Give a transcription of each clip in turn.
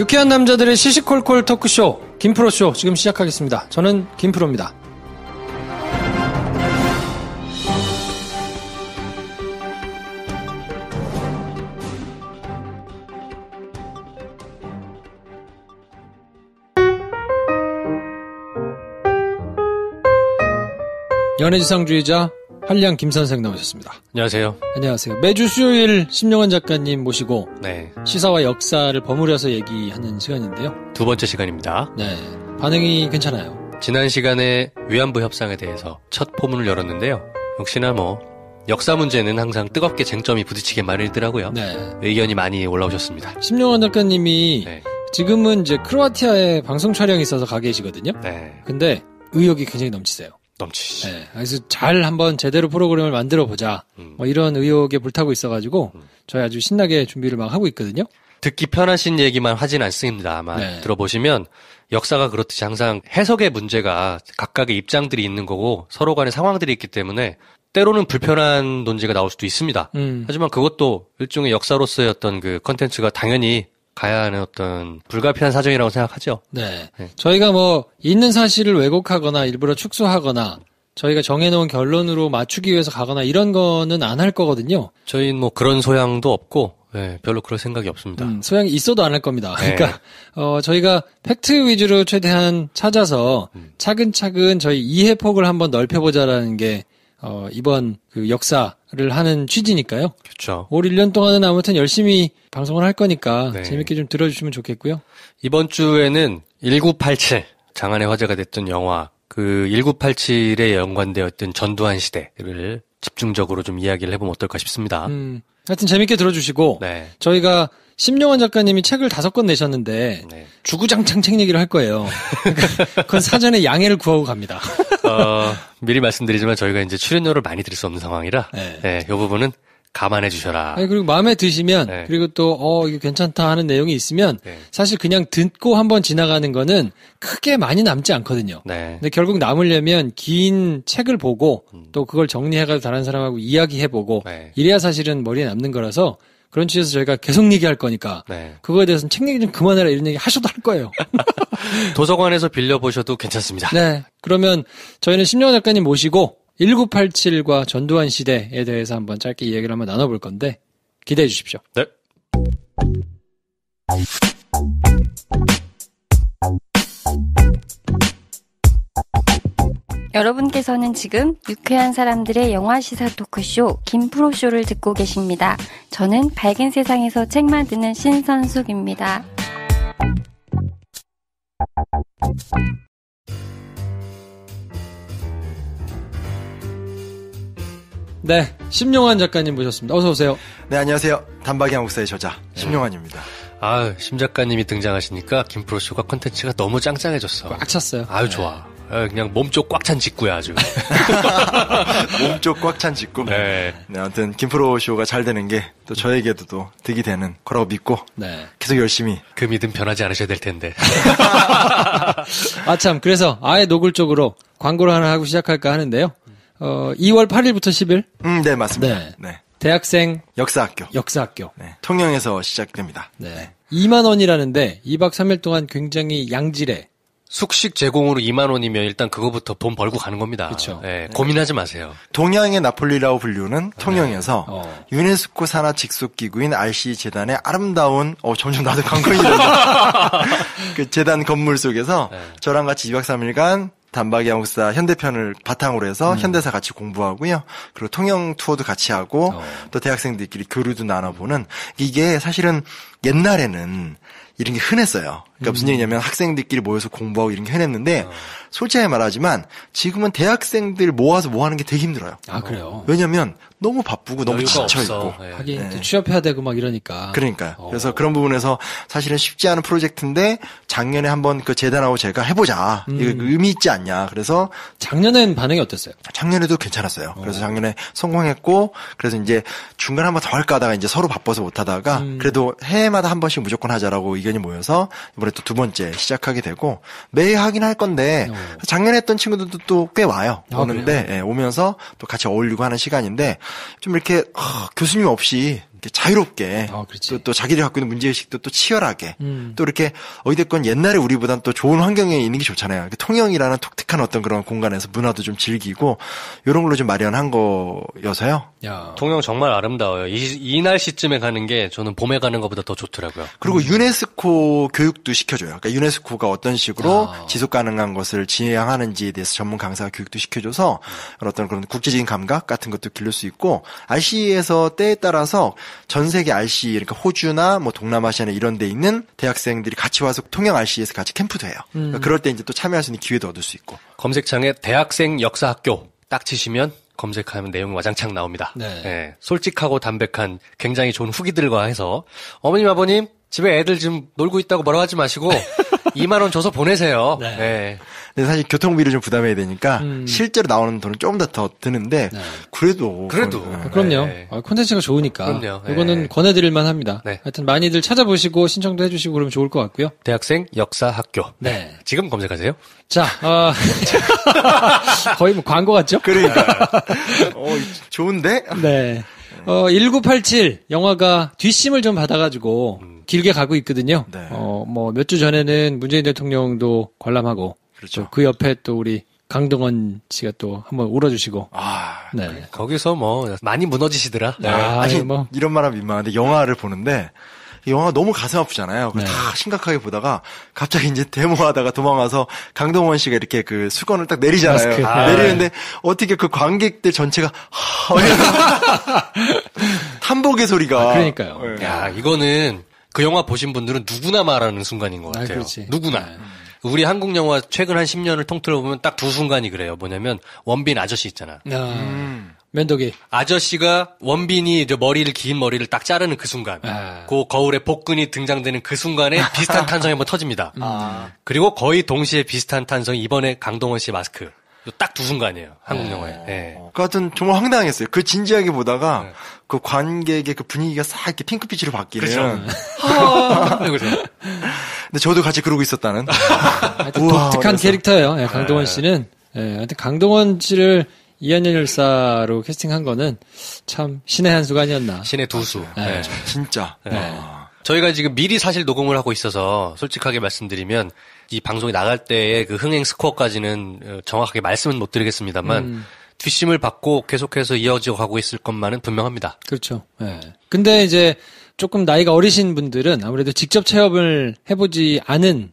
유쾌한 남자들의 시시콜콜 토크쇼 김프로쇼 지금 시작하겠습니다. 저는 김프로입니다. 연애지상주의자 한량 김선생 나오셨습니다. 안녕하세요. 안녕하세요. 매주 수요일 심영원 작가님 모시고 네. 시사와 역사를 버무려서 얘기하는 시간인데요. 두 번째 시간입니다. 네. 반응이 괜찮아요. 지난 시간에 위안부 협상에 대해서 첫 포문을 열었는데요. 역시나 역사 문제는 항상 뜨겁게 쟁점이 부딪히게 마련이더라고요. 네. 의견이 많이 올라오셨습니다. 심영원 작가님이 네. 지금은 이제 크로아티아에 방송 촬영이 있어서 가 계시거든요. 네. 근데 의욕이 굉장히 넘치세요. 넘치시죠. 네. 그래서 잘 한번 제대로 프로그램을 만들어 보자. 이런 의욕에 불타고 있어가지고 저희 아주 신나게 준비를 막 하고 있거든요. 듣기 편하신 얘기만 하진 않습니다만 네. 들어보시면 역사가 그렇듯이 항상 해석의 문제가 각각의 입장들이 있는 거고 서로 간의 상황들이 있기 때문에 때로는 불편한 논지가 나올 수도 있습니다. 하지만 그것도 일종의 역사로서의 어떤 그 컨텐츠가 당연히 가야 하는 어떤 불가피한 사정이라고 생각하죠. 네. 저희가 있는 사실을 왜곡하거나 일부러 축소하거나 저희가 정해놓은 결론으로 맞추기 위해서 가거나 이런 거는 안 할 거거든요. 저희는 그런 소양도 없고, 별로 그럴 생각이 없습니다. 소양이 있어도 안 할 겁니다. 네. 그러니까, 저희가 팩트 위주로 최대한 찾아서 차근차근 저희 이해폭을 한번 넓혀보자라는 게, 이번 그 역사를 하는 취지니까요. 그렇죠. 올 1년 동안은 아무튼 열심히 방송을 할 거니까 네. 재밌게 좀 들어주시면 좋겠고요. 이번 주에는 1987 장안의 화제가 됐던 영화 그 1987에 연관되었던 전두환 시대를 집중적으로 좀 이야기를 해보면 어떨까 싶습니다. 하여튼 재밌게 들어주시고 네. 저희가 심영원 작가님이 책을 5권 내셨는데 네. 주구장창 책 얘기를 할 거예요. 그건 사전에 양해를 구하고 갑니다. 미리 말씀드리지만 저희가 이제 출연료를 많이 드릴 수 없는 상황이라 네. 이 부분은 감안해 주셔라. 아니, 그리고 마음에 드시면 네. 그리고 또 이거 괜찮다 하는 내용이 있으면 네. 사실 그냥 듣고 한번 지나가는 거는 크게 많이 남지 않거든요. 네. 근데 결국 남으려면 긴 책을 보고 또 그걸 정리해가지고 다른 사람하고 이야기해보고 네. 이래야 사실은 머리에 남는 거라서 그런 취지에서 저희가 계속 얘기할 거니까 네. 그거에 대해서는 책 얘기 좀 그만해라 이런 얘기 하셔도 할 거예요. 도서관에서 빌려보셔도 괜찮습니다. 네. 그러면 저희는 심영원 작가님 모시고 1987과 전두환 시대에 대해서 한번 짧게 이야기를 한번 나눠볼 건데 기대해 주십시오. 네. 여러분께서는 지금 유쾌한 사람들의 영화 시사 토크쇼 김프로쇼를 듣고 계십니다. 저는 밝은 세상에서 책 만드는 신선숙입니다. 네, 심영환 작가님 모셨습니다. 어서 오세요. 네, 안녕하세요. 단박이 한국사의 저자 심영환입니다. 심 작가님이 등장하시니까 김프로쇼가 콘텐츠가 너무 짱짱해졌어. 꽉 찼어요. 좋아. 그냥 몸쪽 꽉 찬 직구야 아주. 몸쪽 꽉 찬 직구. 네. 아무튼 김프로쇼가 잘 되는 게 또 저에게도 또 득이 되는 거라고 믿고 계속 열심히. 그 믿음 변하지 않으셔야 될 텐데. 참 그래서 아예 노골적으로 광고를 하나 하고 시작할까 하는데요. 2월 8일부터 10일. 네, 맞습니다. 네. 대학생 역사학교. 네. 통영에서 시작됩니다. 네. 2만 원이라는데 2박 3일 동안 굉장히 양질의 숙식 제공으로 2만 원이면 일단 그거부터 돈 벌고 가는 겁니다. 그렇죠. 고민하지 마세요. 동양의 나폴리라고 불리우는 통영에서 유네스코 산하 직속 기구인 RC 재단의 아름다운 점점 나도 관광이 된다. 그 재단 건물 속에서 저랑 같이 2박 3일간 단박이 한국사 현대편을 바탕으로 해서 현대사 같이 공부하고요. 그리고 통영 투어도 같이 하고 또 대학생들끼리 교류도 나눠보는 이게 사실은 옛날에는 이런 게 흔했어요. 그러니까 무슨 얘기냐면 학생들끼리 모여서 공부하고 이런 게 흔했는데 솔직하게 말하지만 지금은 대학생들 모아서 뭐 하는 게 되게 힘들어요. 그래요? 왜냐면 너무 바쁘고 너무 여유가 지쳐있고. 하긴 또 취업해야 되고 막 이러니까. 그러니까요. 그래서 그런 부분에서 사실은 쉽지 않은 프로젝트인데 작년에 한번 그 재단하고 제가 해보자. 이거 의미 있지 않냐. 그래서 작년엔 반응이 어땠어요? 작년에도 괜찮았어요. 그래서 작년에 성공했고 그래서 이제 중간에 한번 더 할까 하다가 이제 서로 바빠서 못 하다가 그래도 해마다 한 번씩 무조건 하자라고 의견이 모여서 이번에 또 2번째 시작하게 되고 매해 하긴 할 건데 작년에 했던 친구들도 또 꽤 와요. 오는데 오면서 또 같이 어울리고 하는 시간인데 좀 이렇게 교수님 없이 자유롭게 또 자기들이 갖고 있는 문제의식도 또 치열하게 또 이렇게 어디됐건 옛날에 우리보단 또 좋은 환경에 있는 게 좋잖아요. 통영이라는 독특한 어떤 그런 공간에서 문화도 좀 즐기고 이런 걸로 좀 마련한 거여서요. 야. 통영 정말 아름다워요. 이 날씨쯤에 가는 게 저는 봄에 가는 것보다 더 좋더라고요. 그리고 유네스코 교육도 시켜줘요. 그러니까 유네스코가 어떤 식으로 지속 가능한 것을 지향하는지에 대해서 전문 강사가 교육도 시켜줘서 어떤 그런 국제적인 감각 같은 것도 기를 수 있고 RC에서 때에 따라서 전 세계 RC 그러니까 호주나 뭐 동남아시아나 이런 데 있는 대학생들이 같이 와서 통영 RC에서 같이 캠프도 해요. 그러니까 그럴 때 이제 또 참여할 수 있는 기회도 얻을 수 있고. 검색창에 대학생 역사학교 딱 치시면 검색하면 내용이 와장창 나옵니다. 네. 네. 솔직하고 담백한 굉장히 좋은 후기들과 해서 어머님 아버님 집에 애들 지금 놀고 있다고 뭐라고 하지 마시고 2만 원 줘서 보내세요. 네. 네. 근데 사실 교통비를 좀 부담해야 되니까 실제로 나오는 돈은 조금 더 드는데 그래도 그럼요. 네. 콘텐츠가 좋으니까 그럼요. 네. 이거는 권해드릴만 합니다. 네. 하여튼 많이들 찾아보시고 신청도 해주시고 그러면 좋을 것 같고요. 대학생 역사학교. 네. 지금 검색하세요. 자, 거의 뭐 광고 같죠? 그러니까. 좋은데? 네. 1987 영화가 뒷심을 좀 받아가지고 길게 가고 있거든요. 네. 뭐 몇 주 전에는 문재인 대통령도 관람하고 그렇죠. 그 옆에 또 우리 강동원 씨가 또 한번 울어주시고. 네. 거기서 뭐 많이 무너지시더라. 네. 아니 뭐 이런 말하면 민망한데 영화를 보는데 영화가 너무 가슴 아프잖아요. 다 심각하게 보다가 갑자기 이제 데모하다가 도망와서 강동원 씨가 이렇게 그 수건을 딱 내리잖아요. 내리는데 어떻게 그 관객들 전체가 탄복의 소리가. 그러니까요. 네. 야, 이거는 그 영화 보신 분들은 누구나 말하는 순간인 것 같아요. 누구나. 우리 한국 영화 최근 한 10년을 통틀어 보면 딱 두 순간이 그래요. 뭐냐면 원빈 아저씨 있잖아. 면도기. 아저씨가 원빈이 긴 머리를 딱 자르는 그 순간. 그 거울에 복근이 등장되는 그 순간에 비슷한 탄성이 한번 터집니다. 그리고 거의 동시에 비슷한 탄성이 이번에 강동원 씨의 마스크. 딱 두 순간이에요. 한국 영화에. 네. 그 하여튼 정말 황당했어요. 그 진지하게 보다가 그 관객의 그 분위기가 싹 이렇게 핑크빛으로 바뀌는. 그렇죠. 근데 저도 같이 그러고 있었다는. 독특한 캐릭터예요. 네, 강동원 씨는. 네, 하여튼 강동원 씨를 이한열 열사로 캐스팅한 거는 참 신의 한 수가 아니었나. 신의 두 수. 네. 진짜. 네. 저희가 지금 미리 사실 녹음을 하고 있어서 솔직하게 말씀드리면 이 방송이 나갈 때의 그 흥행 스코어까지는 정확하게 말씀은 못 드리겠습니다만 뒷심을 받고 계속해서 이어져 가고 있을 것만은 분명합니다. 그렇죠. 네. 근데 이제 조금 나이가 어리신 분들은 아무래도 직접 체험을 해보지 않은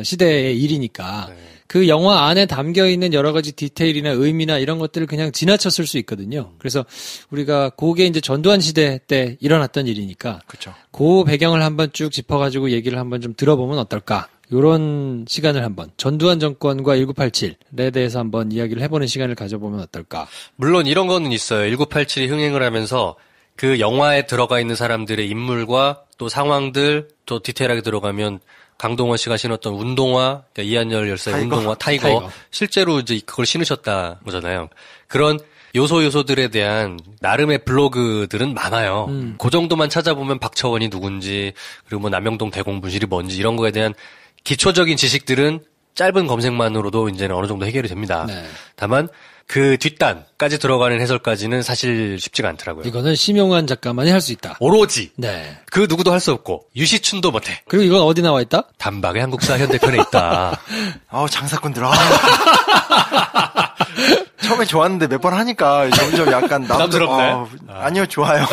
시대의 일이니까 그 영화 안에 담겨있는 여러 가지 디테일이나 의미나 이런 것들을 그냥 지나쳤을 수 있거든요. 그래서 우리가 그게 이제 전두환 시대 때 일어났던 일이니까 그렇죠. 그 배경을 한번 쭉 짚어가지고 얘기를 한번 좀 들어보면 어떨까. 요런 시간을 한번 전두환 정권과 1987에 대해서 한번 이야기를 해보는 시간을 가져보면 어떨까. 물론 이런 거는 있어요. 1987이 흥행을 하면서 그 영화에 들어가 있는 사람들의 인물과 또 상황들 또 디테일하게 들어가면 강동원 씨가 신었던 운동화, 그러니까 이한열 열사의 운동화, 타이거. 실제로 이제 그걸 신으셨다 거잖아요. 그런 요소들에 대한 나름의 블로그들은 많아요. 그 정도만 찾아보면 박처원이 누군지, 그리고 뭐 남영동 대공분실이 뭔지 이런 거에 대한 기초적인 지식들은 짧은 검색만으로도 이제는 어느 정도 해결이 됩니다. 네. 다만 그 뒷단까지 들어가는 해설까지는 사실 쉽지가 않더라고요. 이거는 심용환 작가만이 할 수 있다. 오로지. 네. 그 누구도 할 수 없고 유시춘도 못해. 그리고 이건 어디 나와 있다? 단박에 한국사 현대편에 있다. 장사꾼들. 처음에 좋았는데 몇 번 하니까 점점 약간 부담스럽네. 아니요, 좋아요.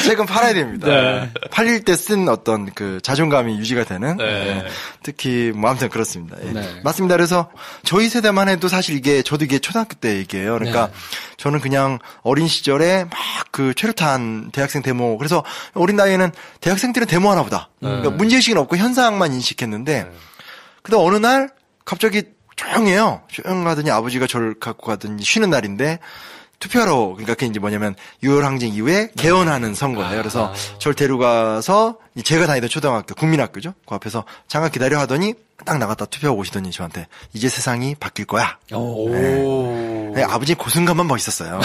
책은 팔아야 됩니다. 네. 팔릴 때 쓴 어떤 그 자존감이 유지가 되는. 네. 특히 뭐 아무튼 그렇습니다. 예. 네. 맞습니다. 그래서 저희 세대만 해도 사실 저도 이게 초등학교 때 얘기예요. 그러니까 저는 그냥 어린 시절에 막 그 최루탄 대학생 데모. 그래서 어린 나이에는 대학생들은 데모하나 보다. 그러니까 문제의식은 없고 현상만 인식했는데 근데 어느 날 갑자기 조용해요. 조용하더니 아버지가 저를 갖고 가더니 쉬는 날인데 투표하러, 그러니까 그게 이제 뭐냐면 6월 항쟁 이후에 개헌하는 선거예요. 그래서 저를 데려가서 제가 다니던 초등학교, 국민학교죠. 그 앞에서 잠깐 기다려 하더니 딱 나갔다 투표하고 오시더니 저한테 이제 세상이 바뀔 거야. 네, 아버지 고순간만 멋있었어요.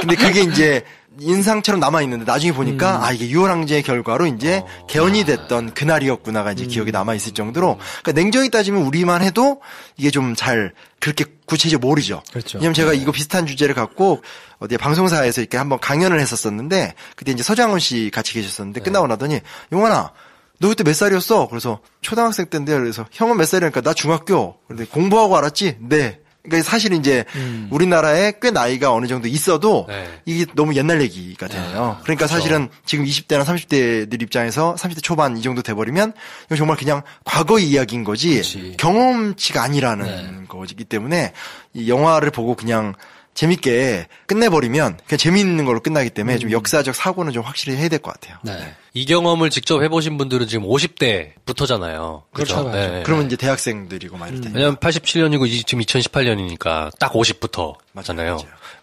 근데 그게 이제 인상처럼 남아있는데 나중에 보니까 이게 6월 항쟁의 결과로 이제 개헌이 됐던 그날이었구나가 이제 기억에 남아있을 정도로 그러니까 냉정히 따지면 우리만 해도 이게 좀 잘 그렇게 구체적으로 모르죠. 그렇죠. 왜냐면 제가 이거 비슷한 주제를 갖고 어디 방송사에서 이렇게 한번 강연을 했었었는데 그때 이제 서장훈 씨 같이 계셨었는데 끝나고 나더니 용환아 너 그때 몇 살이었어? 그래서 초등학생 때인데 그래서 형은 몇 살이니까 나 중학교. 근데 공부하고 알았지? 네. 그러니까 사실 이제 우리나라에 꽤 나이가 어느 정도 있어도 이게 너무 옛날 얘기가 되네요. 그러니까 사실은 지금 20대나 30대들 입장에서 30대 초반 이 정도 돼버리면 이건 정말 그냥 과거의 이야기인 거지 그렇지. 경험치가 아니라는 거기 때문에 이 영화를 보고 그냥 재밌게 끝내버리면 그냥 재미있는 걸로 끝나기 때문에 좀 역사적 사고는 좀 확실히 해야 될 것 같아요. 네. 이 경험을 직접 해보신 분들은 지금 50대부터잖아요. 그렇죠. 네. 그러면 이제 대학생들이고 막 이럴 테니까. 왜냐면 87년이고 지금 2018년이니까 딱 50부터 맞잖아요.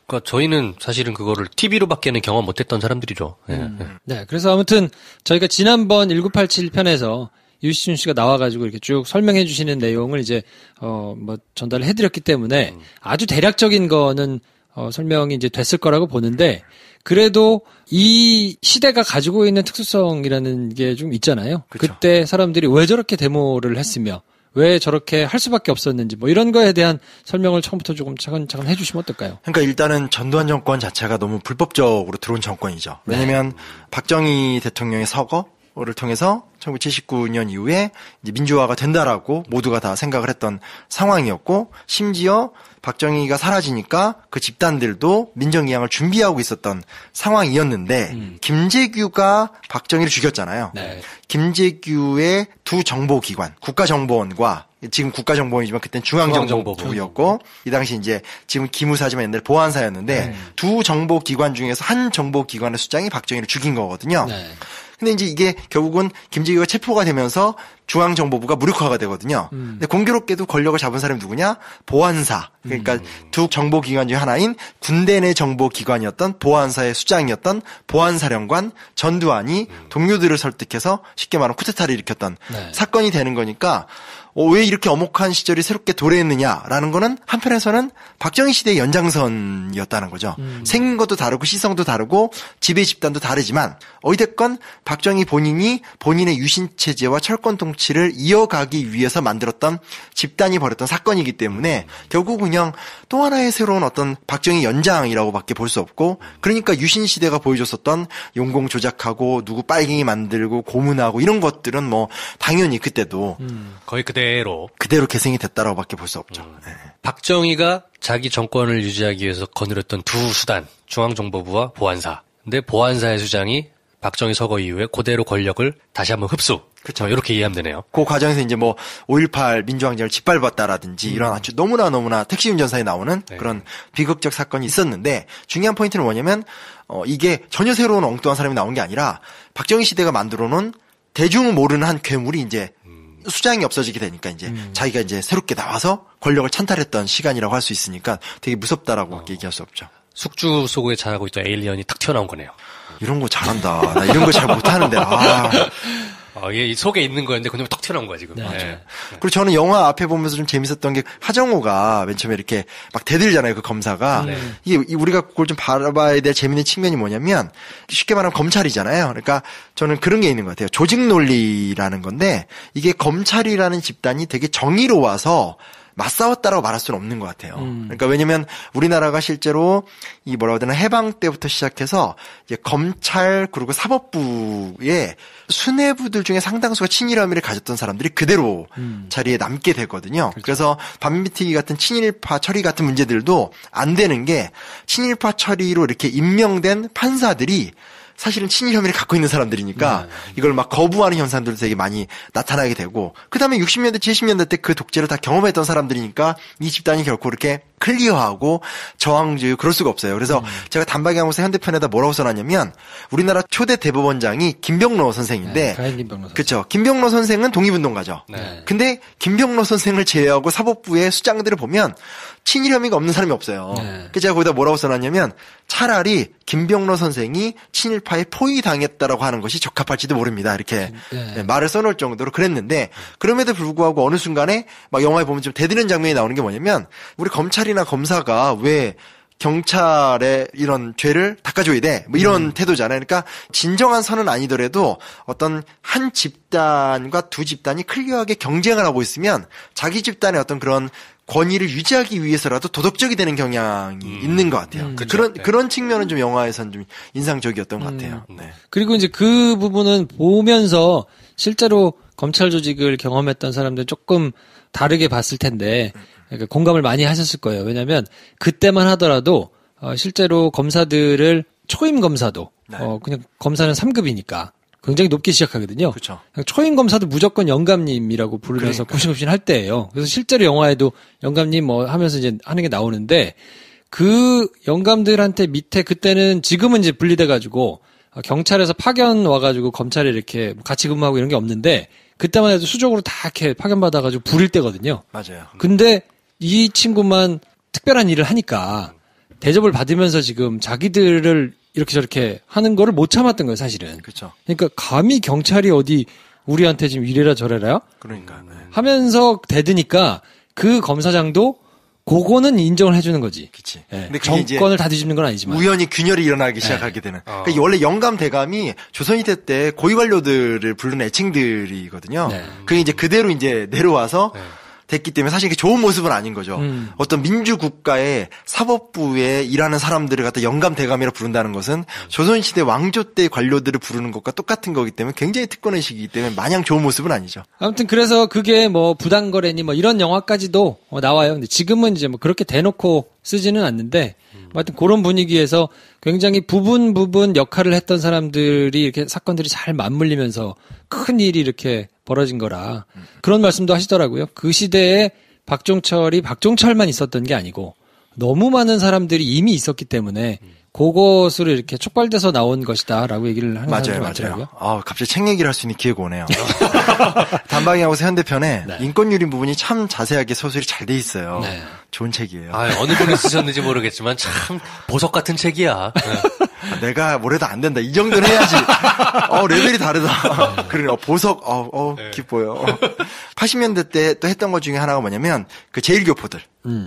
그러니까 저희는 사실은 그거를 TV로밖에는 경험 못했던 사람들이죠. 네. 그래서 아무튼 저희가 지난번 1987 편에서 유시춘 씨가 나와가지고 이렇게 쭉 설명해 주시는 내용을 이제, 뭐, 전달을 해드렸기 때문에 아주 대략적인 거는, 설명이 이제 됐을 거라고 보는데, 그래도 이 시대가 가지고 있는 특수성이라는 게 좀 있잖아요. 그렇죠. 그때 사람들이 왜 저렇게 데모를 했으며, 왜 저렇게 할 수밖에 없었는지, 뭐 이런 거에 대한 설명을 처음부터 조금 차근차근 해주시면 어떨까요? 그러니까 일단은 전두환 정권 자체가 너무 불법적으로 들어온 정권이죠. 왜냐면 박정희 대통령의 서거를 통해서 1979년 이후에 이제 민주화가 된다라고 모두가 다 생각을 했던 상황이었고 심지어 박정희가 사라지니까 그 집단들도 민정이양을 준비하고 있었던 상황이었는데 김재규가 박정희를 죽였잖아요. 네. 김재규의 두 정보기관 국가정보원과 지금 국가정보원이지만 그때는 중앙정보부였고 이 당시 이제 지금 기무사지만 옛날에 보안사였는데 두 정보기관 중에서 한 정보기관의 수장이 박정희를 죽인 거거든요. 네. 근데 이제 이게 결국은 김재규가 체포가 되면서 중앙정보부가 무력화가 되거든요. 근데 공교롭게도 권력을 잡은 사람이 누구냐? 보안사. 그러니까 두 정보기관 중에 하나인 군대 내 정보기관이었던 보안사의 수장이었던 보안사령관 전두환이 동료들을 설득해서 쉽게 말하면 쿠데타를 일으켰던 사건이 되는 거니까 왜 이렇게 엄혹한 시절이 새롭게 도래했느냐라는 거는 한편에서는 박정희 시대의 연장선이었다는 거죠. 생긴 것도 다르고 시성도 다르고 지배 집단도 다르지만 어찌됐건 박정희 본인이 본인의 유신체제와 철권 통치를 이어가기 위해서 만들었던 집단이 벌였던 사건이기 때문에 결국 그냥 또 하나의 새로운 어떤 박정희 연장이라고밖에 볼 수 없고 그러니까 유신 시대가 보여줬었던 용공 조작하고 누구 빨갱이 만들고 고문하고 이런 것들은 뭐 당연히 그때도 거의 그대로 계승이 됐다라고밖에 볼 수 없죠. 네. 박정희가 자기 정권을 유지하기 위해서 거느렸던 두 수단 중앙정보부와 보안사. 근데 보안사의 수장이 박정희 서거 이후에 그대로 권력을 다시 한번 흡수. 그렇죠. 이렇게 이해하면 되네요. 그 과정에서 이제 뭐 5.18 민주항쟁을 짓밟았다라든지 이런 아주 너무나 택시 운전사에 나오는 그런 비극적 사건이 있었는데 중요한 포인트는 뭐냐면 이게 전혀 새로운 엉뚱한 사람이 나온 게 아니라 박정희 시대가 만들어 놓은 대중은 모르는 한 괴물이 이제 수장이 없어지게 되니까 이제 자기가 이제 새롭게 나와서 권력을 찬탈했던 시간이라고 할 수 있으니까 되게 무섭다라고 얘기할 수 없죠. 숙주 속에 자라고 있던 에일리언이 탁 튀어나온 거네요. 이런 거 잘한다. 나 이런 거 잘 못하는데. 이게 속에 있는 거였는데 그냥 턱 튀어나온 거야 지금. 네. 그리고 저는 영화 앞에 보면서 좀 재밌었던 게 하정우가 맨 처음에 이렇게 막 대들잖아요. 그 검사가. 이게 우리가 그걸 좀 바라봐야 될 재밌는 측면이 뭐냐면 쉽게 말하면 검찰이잖아요. 그러니까 저는 그런 게 있는 것 같아요. 조직 논리라는 건데 이게 검찰이라는 집단이 되게 정의로워서 맞싸웠다라고 말할 수는 없는 것 같아요. 그러니까 왜냐면 우리나라가 실제로 이 뭐라고 해야 되나 해방 때부터 시작해서 이제 검찰 그리고 사법부의 수뇌부들 중에 상당수가 친일 혐의를 가졌던 사람들이 그대로 자리에 남게 되거든요. 그렇죠. 그래서 반민특위 같은 친일파 처리 같은 문제들도 안 되는 게 친일파 처리로 이렇게 임명된 판사들이 사실은 친일 혐의를 갖고 있는 사람들이니까 이걸 막 거부하는 현상들도 되게 많이 나타나게 되고 그다음에 60년대 70년대 때 그 독재를 다 경험했던 사람들이니까 이 집단이 결코 이렇게 클리어하고 저항주의 그럴 수가 없어요. 그래서 제가 단박에 현대편에다 뭐라고 써놨냐면 우리나라 초대 대법원장이 김병로 선생인데 그렇죠. 김병로 선생은 독립운동가죠. 네. 근데 김병로 선생을 제외하고 사법부의 수장들을 보면 친일 혐의가 없는 사람이 없어요. 그래서 제가 거기다 뭐라고 써놨냐면 차라리 김병로 선생이 친일파에 포위당했다라고 하는 것이 적합할지도 모릅니다. 이렇게 말을 써놓을 정도로 그랬는데 그럼에도 불구하고 어느 순간에 막 영화에 보면 좀 대드는 장면이 나오는 게 뭐냐면 우리 검찰이나 검사가 왜 경찰의 이런 죄를 닦아줘야 돼. 뭐 이런 태도잖아요. 그러니까 진정한 선은 아니더라도 어떤 한 집단과 두 집단이 클리어하게 경쟁을 하고 있으면 자기 집단의 어떤 그런 권위를 유지하기 위해서라도 도덕적이 되는 경향이 있는 것 같아요. 그렇죠. 그런 측면은 좀 영화에선 좀 인상적이었던 것 같아요. 네. 그리고 이제 그 부분은 보면서 실제로 검찰 조직을 경험했던 사람들은 조금 다르게 봤을 텐데 그러니까 공감을 많이 하셨을 거예요. 왜냐하면 그때만 하더라도 실제로 검사들을 초임 검사도 네. 그냥 검사는 3급이니까 굉장히 높게 시작하거든요. 그렇죠. 초임 검사도 무조건 영감님이라고 부르면서 구신구신 할 때예요. 그래서 실제로 영화에도 영감님 뭐 하면서 이제 하는 게 나오는데 그 영감들한테 밑에 그때는 지금은 이제 분리돼가지고 경찰에서 파견 와가지고 검찰에 이렇게 같이 근무하고 이런 게 없는데 그때만 해도 수적으로 다 이렇게 파견받아가지고 부릴 때거든요. 맞아요. 근데 이 친구만 특별한 일을 하니까 대접을 받으면서 지금 자기들을 이렇게 저렇게 하는 거를 못 참았던 거예요, 사실은. 그렇죠. 그러니까 감히 경찰이 어디 우리한테 지금 이래라 저래라 그러니까. 네. 하면서 대드니까 그 검사장도 그거는 인정을 해주는 거지. 그치. 예. 근데 그게 정권을 다 뒤집는 건 아니지만. 우연히 균열이 일어나기 시작하게 되는. 그러니까 원래 영감 대감이 조선시대 때 고위 관료들을 부르는 애칭들이거든요. 네. 그게 이제 그대로 이제 내려와서 됐기 때문에 사실 이게 좋은 모습은 아닌 거죠. 어떤 민주국가의 사법부에 일하는 사람들을 갖다 영감 대감이라 부른다는 것은 조선시대 왕조 때 관료들을 부르는 것과 똑같은 거기 때문에 굉장히 특권의식이기 때문에 마냥 좋은 모습은 아니죠. 아무튼 그래서 그게 뭐 부당거래니 뭐 이런 영화까지도 나와요. 근데 지금은 이제 뭐 그렇게 대놓고 쓰지는 않는데 하여튼 그런 분위기에서 굉장히 부분 역할을 했던 사람들이 이렇게 사건들이 잘 맞물리면서 큰 일이 이렇게 벌어진 거라 그런 말씀도 하시더라고요. 그 시대에 박종철이 박종철만 있었던 게 아니고 너무 많은 사람들이 이미 있었기 때문에 그것으로 이렇게 촉발돼서 나온 것이다라고 얘기를 하는 사람들이 많더라고요. 갑자기 책 얘기를 할 수 있는 기회가 오네요. 단방향하고서 현대편에 네. 인권유린 부분이 참 자세하게 서술이 잘 돼 있어요. 네. 좋은 책이에요. 어느 분이 쓰셨는지 모르겠지만 참 보석 같은 책이야. 내가 뭐래도 안 된다. 이 정도는 해야지. 레벨이 다르다. 그러네. 보석, 기뻐요. 80년대 때 또 했던 것 중에 하나가 뭐냐면, 그 제일교포들.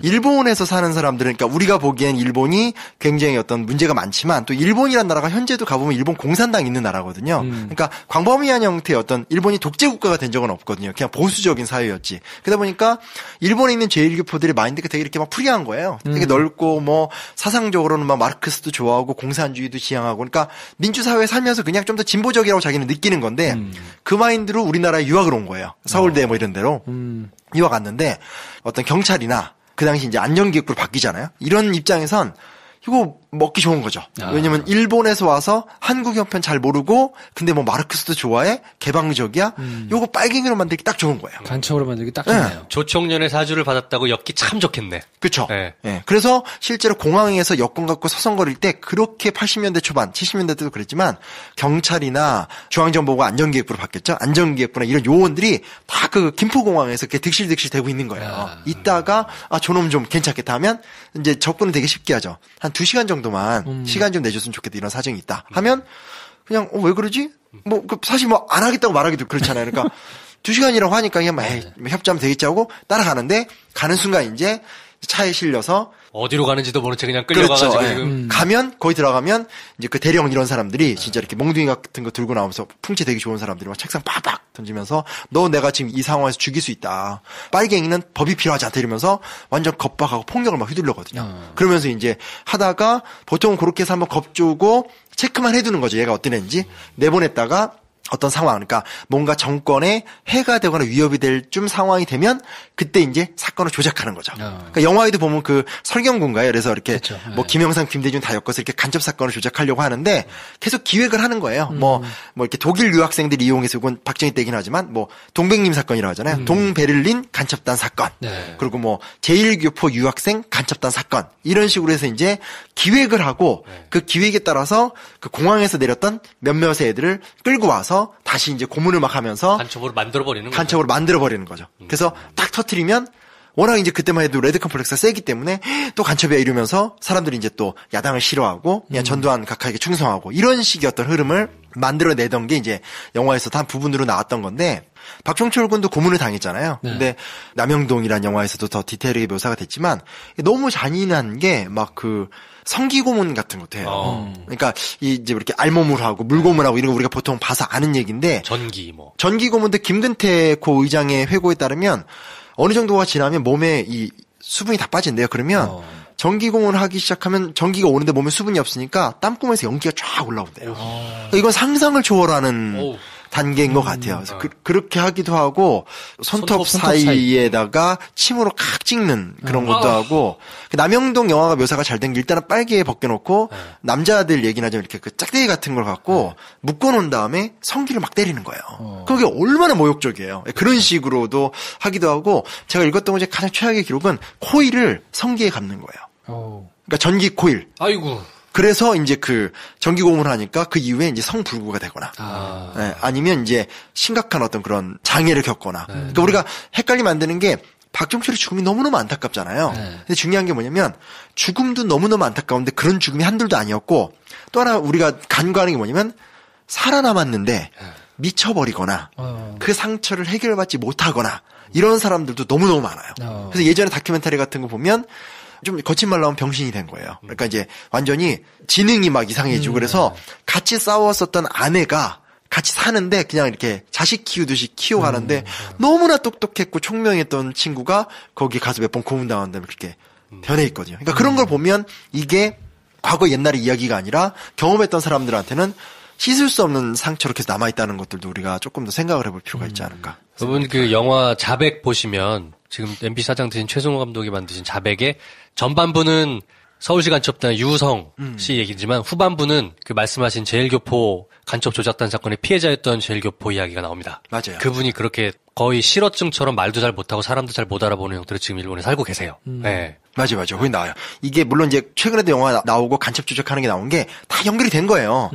일본에서 사는 사람들은, 그러니까 우리가 보기엔 일본이 굉장히 어떤 문제가 많지만, 또 일본이란 나라가 현재도 가보면 일본 공산당 있는 나라거든요. 그러니까 광범위한 형태의 어떤 일본이 독재국가가 된 적은 없거든요. 그냥 보수적인 사회였지. 그러다 보니까 일본에 있는 제일교포들의 마인드가 되게 이렇게 막 프리한 거예요. 되게 넓고, 뭐, 사상적으로는 막 마르크스도 좋아하고, 공산주의도 지향하고, 그러니까 민주사회에 살면서 그냥 좀 더 진보적이라고 자기는 느끼는 건데, 그 마인드로 우리나라에 유학을 온 거예요. 서울대 뭐 이런 데로. 유학 갔는데, 어떤 경찰이나, 그 당시 이제 안전기획부로 바뀌잖아요. 이런 입장에선 이거 먹기 좋은 거죠. 왜냐면 일본에서 와서 한국 형편 잘 모르고 근데 뭐 마르크스도 좋아해? 개방적이야? 요거 빨갱이로 만들기 딱 좋은 거예요. 간첩으로 만들기 딱 좋네요. 네. 조총련의 사주를 받았다고 엮기 참 좋겠네. 그렇죠. 네. 네. 그래서 실제로 공항에서 여권 갖고 서성거릴 때 그렇게 80년대 초반, 70년대 때도 그랬지만 경찰이나 중앙정보가 안전기획부로 바뀌었죠. 안전기획부나 이런 요원들이 다 그 김포공항에서 이렇게 득실득실 되고 있는 거예요. 이따가 저놈 좀 괜찮겠다 하면 이제 접근은 되게 쉽게 하죠. 한 2시간 정도만 시간 좀 내줬으면 좋겠다. 이런 사정이 있다. 하면 그냥 왜 그러지? 뭐 사실 뭐 안 하겠다고 말하기도 그렇잖아요. 그러니까 2시간이라고 하니까 그냥 협조하면 되겠지 하고 따라가는데 가는 순간 이제 차에 실려서 어디로 가는지도 모른 채 그냥 끌려가가지고 그렇죠. 지금 가면 거기 들어가면 이제 그 대령 이런 사람들이 진짜 이렇게 몽둥이 같은 거 들고 나오면서 풍채 되게 좋은 사람들이 막 책상 빡빡 던지면서 너 내가 지금 이 상황에서 죽일 수 있다. 빨갱이는 법이 필요하지 않다 이러면서 완전 겁박하고 폭력을 막 휘둘러거든요. 그러면서 이제 하다가 보통 그렇게 해서 한번 겁주고 체크만 해두는 거죠. 얘가 어떤 애인지 내보냈다가 어떤 상황, 그러니까 뭔가 정권에 해가 되거나 위협이 될 좀 상황이 되면 그때 이제 사건을 조작하는 거죠. 그러니까 영화에도 보면 그 설경군가요. 그래서 이렇게 그렇죠. 뭐 김영삼, 김대중 다 엮어서 이렇게 간접 사건을 조작하려고 하는데 계속 기획을 하는 거예요. 뭐 이렇게 독일 유학생들이 이용해서 이건 박정희 때긴 하지만 뭐 동백님 사건이라고 하잖아요. 동베를린 간첩단 사건. 네. 그리고 뭐 제일교포 유학생 간첩단 사건. 이런 식으로 해서 이제 기획을 하고 그 기획에 따라서 그 공항에서 내렸던 몇몇의 애들을 끌고 와서 다시 이제 고문을 막 하면서 간첩으로 만들어버리는 거죠. 간첩으로 만들어버리는 거죠. 그래서 딱 터트리면 워낙 이제 그때만 해도 레드 컴플렉스가 세기 때문에 또 간첩이야 이러면서 사람들이 이제 또 야당을 싫어하고 그냥 전두환 각하에게 충성하고 이런 식의 어떤 흐름을 만들어내던 게 이제 영화에서도 한 부분으로 나왔던 건데 박종철 군도 고문을 당했잖아요. 네. 근데 남영동이라는 영화에서도 더 디테일하게 묘사가 됐지만 너무 잔인한 게 막 그 성기 고문 같은 것 같아요. 그러니까 이제 이렇게 알몸을 하고 물고문하고 이런 거 우리가 보통 봐서 아는 얘기인데 전기 뭐. 전기 고문도 김근태 고 의장의 회고에 따르면 어느 정도가 지나면 몸에 이 수분이 다 빠진대요. 그러면 전기공을 하기 시작하면 전기가 오는데 몸에 수분이 없으니까 땀구멍에서 연기가 쫙 올라온대요. 그러니까 이건 상상을 초월하는 단계인 것 같아요. 그래서 그렇게 하기도 하고 손톱 사이에다가 침으로 칵 찍는 그런 것도 하고 남영동 영화가 묘사가 잘 된 게 일단은 빨개 벗겨놓고 남자들 얘기나 좀 이렇게 그 짝대기 같은 걸 갖고 묶어놓은 다음에 성기를 막 때리는 거예요. 그게 얼마나 모욕적이에요. 그런 식으로도 하기도 하고 제가 읽었던 것 중에 가장 최악의 기록은 코일을 성기에 감는 거예요. 그러니까 전기 코일. 아이고. 그래서 이제 그 전기고문을 하니까 그 이후에 이제 성불구가 되거나, 아니면 이제 심각한 어떤 그런 장애를 겪거나. 그러니까 우리가 헷갈리게 만드는 게 박종철의 죽음이 너무너무 안타깝잖아요. 근데 중요한 게 뭐냐면 죽음도 너무너무 안타까운데 그런 죽음이 한둘도 아니었고 또 하나 우리가 간과하는 게 뭐냐면 살아남았는데 미쳐버리거나 그 상처를 해결받지 못하거나 이런 사람들도 너무너무 많아요. 그래서 예전에 다큐멘터리 같은 거 보면 좀 거친 말로 하면 병신이 된 거예요. 그러니까 이제 완전히 지능이 막 이상해지고 그래서 같이 싸웠었던 아내가 같이 사는데 그냥 이렇게 자식 키우듯이 키워가는데 너무나 똑똑했고 총명했던 친구가 거기 가서 몇 번 고문당한 다음에 그렇게 변해 있거든요. 그러니까 그런 걸 보면 이게 과거 옛날의 이야기가 아니라 경험했던 사람들한테는 씻을 수 없는 상처로 계속 남아있다는 것들도 우리가 조금 더 생각을 해볼 필요가 있지 않을까. 여러분 그 영화 자백 보시면 지금 MBC 사장 드신 최승호 감독이 만드신 자백의 전반부는 서울시 간첩단 유성 씨 얘기지만 후반부는 그 말씀하신 제일교포 간첩 조작단 사건의 피해자였던 제일교포 이야기가 나옵니다. 맞아요. 그분이 그렇게 거의 실어증처럼 말도 잘 못하고 사람도 잘 못 알아보는 형태로 지금 일본에 살고 계세요. 네. 맞아요. 거기 나와요. 이게 물론 이제 최근에도 영화 나오고 간첩 조작하는 게 나온 게 다 연결이 된 거예요.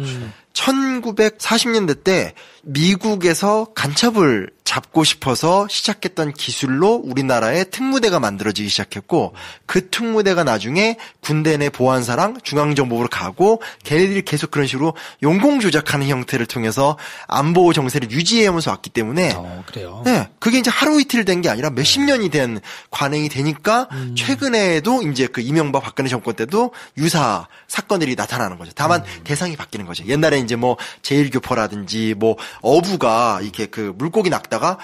1940년대 때 미국에서 간첩을 잡고 싶어서 시작했던 기술로 우리나라에 특무대가 만들어지기 시작했고 그 특무대가 나중에 군대 내 보안사랑 중앙정보부로 가고 걔네들이 계속 그런 식으로 용공 조작하는 형태를 통해서 안보 정세를 유지해오면서 왔기 때문에 그래요. 네, 그게 이제 하루 이틀 된 게 아니라 몇십 년이 된 관행이 되니까 최근에도 이제 그 이명박 박근혜 정권 때도 유사 사건들이 나타나는 거죠. 다만 대상이 바뀌는 거죠. 옛날에 이제 뭐 제일교포라든지 뭐 어부가 이렇게 그 물고기 낚다가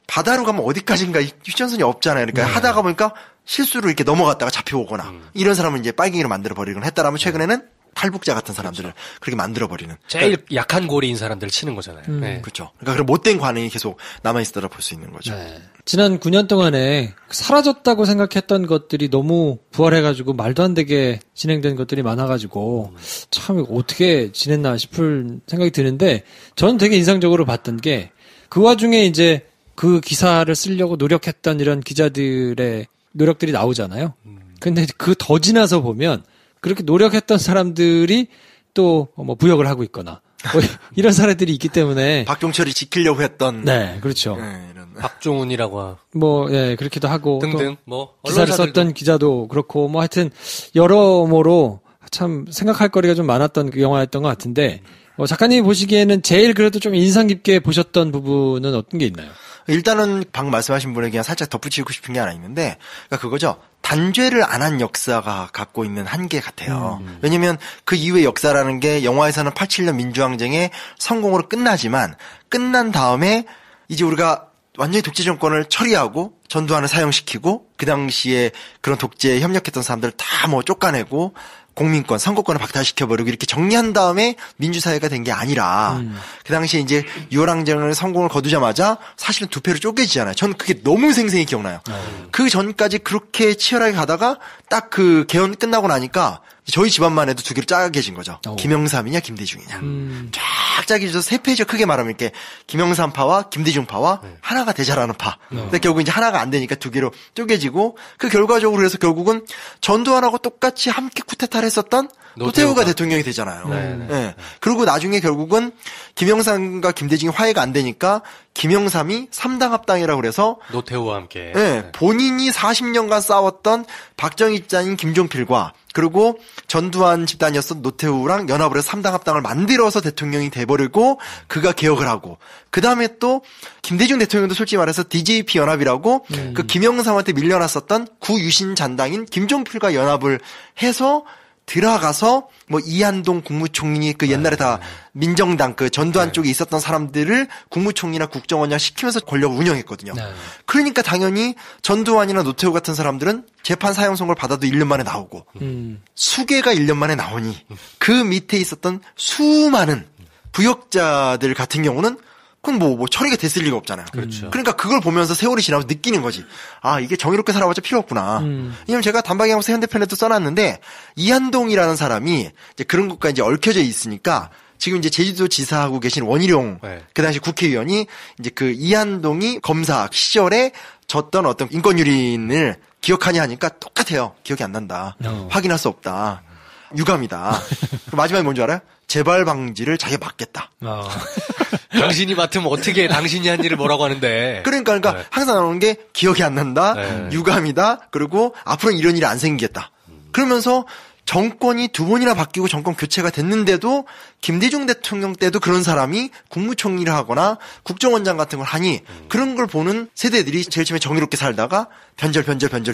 바다로 가면 어디까지인가 휴전선이 없잖아요. 그러니까 하다가 보니까 실수로 이렇게 넘어갔다가 잡혀오거나 이런 사람은 이제 빨갱이로 만들어 버리거나 했다라면 최근에는 탈북자 같은 사람들을 그렇게 만들어버리는. 제일 약한 고리인 사람들을 치는 거잖아요. 네. 그렇죠. 그러니까 그런 못된 관행이 계속 남아있다라 볼 수 있는 거죠. 네. 지난 9년 동안에 사라졌다고 생각했던 것들이 너무 부활해가지고 말도 안 되게 진행된 것들이 많아가지고 참 어떻게 지냈나 싶을 생각이 드는데 저는 되게 인상적으로 봤던 게 그 와중에 이제 그 기사를 쓰려고 노력했던 이런 기자들의 노력들이 나오잖아요. 근데 그 더 지나서 보면 그렇게 노력했던 사람들이 또 뭐 부역을 하고 있거나 뭐 이런 사례들이 있기 때문에 박종철이 지키려고 했던 네 그렇죠. 네, 이런. 박종훈이라고 뭐 예 그렇기도 하고 등등 뭐 기사를 썼던 기자도 그렇고 뭐 하여튼 여러모로 참 생각할 거리가 좀 많았던 그 영화였던 것 같은데 작가님이 보시기에는 제일 그래도 좀 인상 깊게 보셨던 부분은 어떤 게 있나요? 일단은 방금 말씀하신 분에게 그냥 살짝 덧붙이고 싶은 게 하나 있는데 그러니까 그거죠. 단죄를 안 한 역사가 갖고 있는 한계 같아요. 왜냐면 그 이후의 역사라는 게 영화에서는 87년 민주항쟁의 성공으로 끝나지만 끝난 다음에 이제 우리가 완전히 독재 정권을 처리하고 전두환을 사형시키고 그 당시에 그런 독재에 협력했던 사람들을 다 뭐 쫓아내고 공민권, 선거권을 박탈시켜버리고 이렇게 정리한 다음에 민주사회가 된 게 아니라 그 당시에 이제 6.25항쟁을 성공을 거두자마자 사실은 두 패로 쪼개지잖아요. 전 그게 너무 생생히 기억나요. 그 전까지 그렇게 치열하게 가다가 딱 그 개헌 끝나고 나니까 저희 집안만 해도 두 개로 짜개진 거죠. 김영삼이냐 김대중이냐. 쫙 짜개져서 세 페이지가 크게 말하면 이렇게 김영삼파와 김대중파와 하나가 되자라는 파. 근데 결국 이제 하나가 안 되니까 두 개로 쪼개지고 그 결과적으로 해서 결국은 전두환하고 똑같이 함께 쿠데타를 했었던 노태우가 대통령이 되잖아요. 네. 그리고 나중에 결국은 김영삼과 김대중이 화해가 안 되니까 김영삼이 3당 합당이라고 그래서 노태우와 함께 본인이 40년간 싸웠던 박정희 집단인 김종필과 그리고 전두환 집단이었던 노태우랑 연합을 해서 3당 합당을 만들어서 대통령이 돼버리고 그가 개혁을 하고 그 다음에 또 김대중 대통령도 솔직히 말해서 DJP 연합이라고 그 김영삼한테 밀려났었던 구유신 잔당인 김종필과 연합을 해서 들어가서 뭐 이한동 국무총리 그 옛날에 다 민정당 그 전두환 쪽에 있었던 사람들을 국무총리나 국정원장 시키면서 권력을 운영했거든요. 그러니까 당연히 전두환이나 노태우 같은 사람들은 재판 사형 선고를 받아도 1년 만에 나오고 수계가 1년 만에 나오니 그 밑에 있었던 수많은 부역자들 같은 경우는 그건 뭐 처리가 됐을 리가 없잖아요. 그렇죠. 그러니까 그걸 보면서 세월이 지나면서 느끼는 거지. 아, 이게 정의롭게 살아봤자 필요 없구나. 왜냐면 제가 단박이하고서 현대편에도 써놨는데, 이한동이라는 사람이 이제 그런 것과 이제 얽혀져 있으니까, 지금 이제 제주도 지사하고 계신 원희룡, 그 당시 국회의원이 이제 그 이한동이 검사 시절에 졌던 어떤 인권유린을 기억하냐 하니까 똑같아요. 기억이 안 난다. 확인할 수 없다. 유감이다. 마지막에 뭔지 알아요? 재발 방지를 자기가 맡겠다. 당신이 맡으면 어떻게 당신이 한 일을 뭐라고 하는데. 그러니까 항상 나오는 게 기억이 안 난다. 유감이다. 그리고 앞으로는 이런 일이 안 생기겠다. 그러면서 정권이 2번이나 바뀌고 정권 교체가 됐는데도 김대중 대통령 때도 그런 사람이 국무총리를 하거나 국정원장 같은 걸 하니 그런 걸 보는 세대들이 제일 처음에 정의롭게 살다가 변절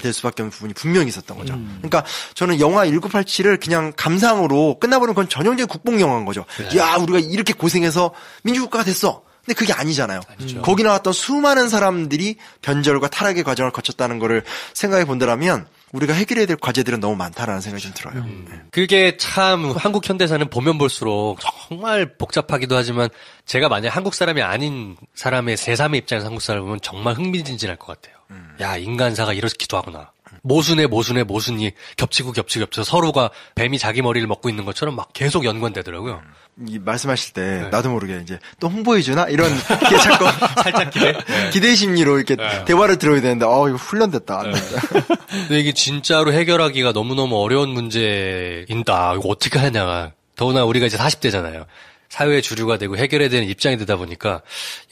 될 수밖에 없는 부분이 분명히 있었던 거죠. 그러니까 저는 영화 1987을 그냥 감상으로 끝나버리면 그건 전형적인 국뽕 영화인 거죠. 야, 우리가 이렇게 고생해서 민주국가가 됐어. 근데 그게 아니잖아요. 아니죠. 거기 나왔던 수많은 사람들이 변절과 타락의 과정을 거쳤다는 거를 생각해 본다면 우리가 해결해야 될 과제들은 너무 많다라는 생각이 좀 들어요. 그게 참 한국 현대사는 보면 볼수록 정말 복잡하기도 하지만 제가 만약 한국 사람이 아닌 사람의 제3의 입장에서 한국 사람을 보면 정말 흥미진진할 것 같아요. 야, 인간사가 이렇기도 하구나. 모순에 모순이 겹치고 서로가 뱀이 자기 머리를 먹고 있는 것처럼 막 계속 연관되더라고요. 이 말씀하실 때 나도 모르게 이제 또 홍보해주나 이런 게 자꾸 살짝 기대 심리로 이렇게 대화를 들어야 되는데 이거 훈련됐다. 안 된다. 근데 이게 진짜로 해결하기가 너무너무 어려운 문제인다. 이거 어떻게 하냐. 더구나 우리가 이제 40대잖아요. 사회의 주류가 되고 해결해야 되는 입장이 되다 보니까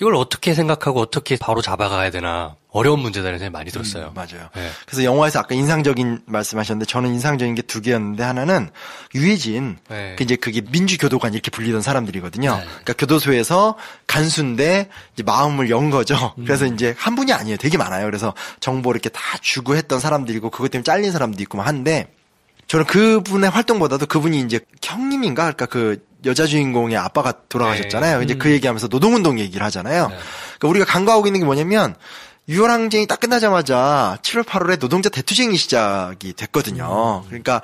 이걸 어떻게 생각하고 어떻게 바로 잡아가야 되나 어려운 문제다라는 생각이 많이 들었어요. 맞아요. 네. 그래서 영화에서 아까 인상적인 말씀하셨는데 저는 인상적인 게 2개였는데 하나는 유해진, 이제 그게 민주교도관 이렇게 불리던 사람들이거든요. 그러니까 교도소에서 간수인데 이제 마음을 연 거죠. 그래서 이제 한 분이 아니에요. 되게 많아요. 그래서 정보를 이렇게 다 주고 했던 사람들이고 그것 때문에 잘린 사람도 있고 막 한데 저는 그분의 활동보다도 그분이 이제 형님인가? 그러니까 그 여자 주인공의 아빠가 돌아가셨잖아요. 이제 그 얘기하면서 노동운동 얘기를 하잖아요. 그러니까 우리가 간과하고 있는 게 뭐냐면 6월 항쟁이 딱 끝나자마자 7월, 8월에 노동자 대투쟁이 시작이 됐거든요. 그러니까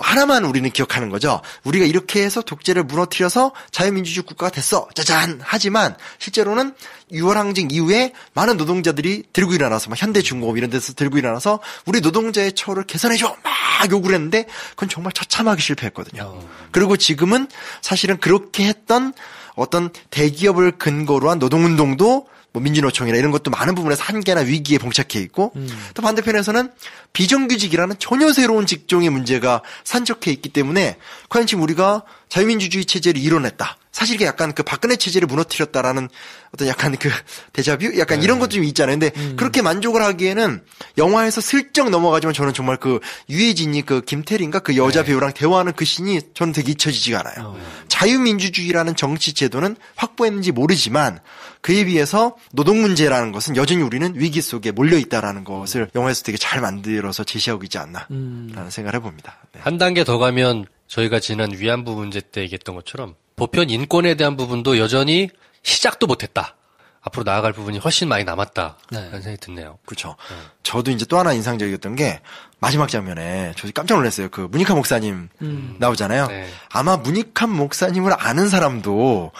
하나만 우리는 기억하는 거죠. 우리가 이렇게 해서 독재를 무너뜨려서 자유민주주의 국가가 됐어. 짜잔. 하지만 실제로는 6월 항쟁 이후에 많은 노동자들이 들고 일어나서 막 현대중공업 이런 데서 들고 일어나서 우리 노동자의 처우를 개선해줘 막 요구를 했는데 그건 정말 처참하게 실패했거든요. 그리고 지금은 사실은 그렇게 했던 어떤 대기업을 근거로 한 노동운동도 뭐 민주노총이나 이런 것도 많은 부분에서 한계나 위기에 봉착해 있고 또 반대편에서는 비정규직이라는 전혀 새로운 직종의 문제가 산적해 있기 때문에 과연 지금 우리가 자유민주주의 체제를 이뤄냈다. 사실 이게 약간 그 박근혜 체제를 무너뜨렸다라는 어떤 약간 그 데자뷰? 약간 이런 것도 좀 있잖아요. 근데 그렇게 만족을 하기에는 영화에서 슬쩍 넘어가지만 저는 정말 그 유해진이 그 김태리인가 그 여자 배우랑 대화하는 그 씬이 저는 되게 잊혀지지가 않아요. 자유민주주의라는 정치 제도는 확보했는지 모르지만 그에 비해서 노동 문제라는 것은 여전히 우리는 위기 속에 몰려있다라는 것을 영화에서 되게 잘 만들어서 제시하고 있지 않나라는 생각을 해봅니다. 네. 한 단계 더 가면 저희가 지난 위안부 문제 때 얘기했던 것처럼 보편 인권에 대한 부분도 여전히 시작도 못했다. 앞으로 나아갈 부분이 훨씬 많이 남았다라는 생각이 드네요. 그렇죠. 저도 이제 또 하나 인상적이었던 게 마지막 장면에 저 깜짝 놀랐어요. 그 문익환 목사님 나오잖아요. 아마 문익환 목사님을 아는 사람도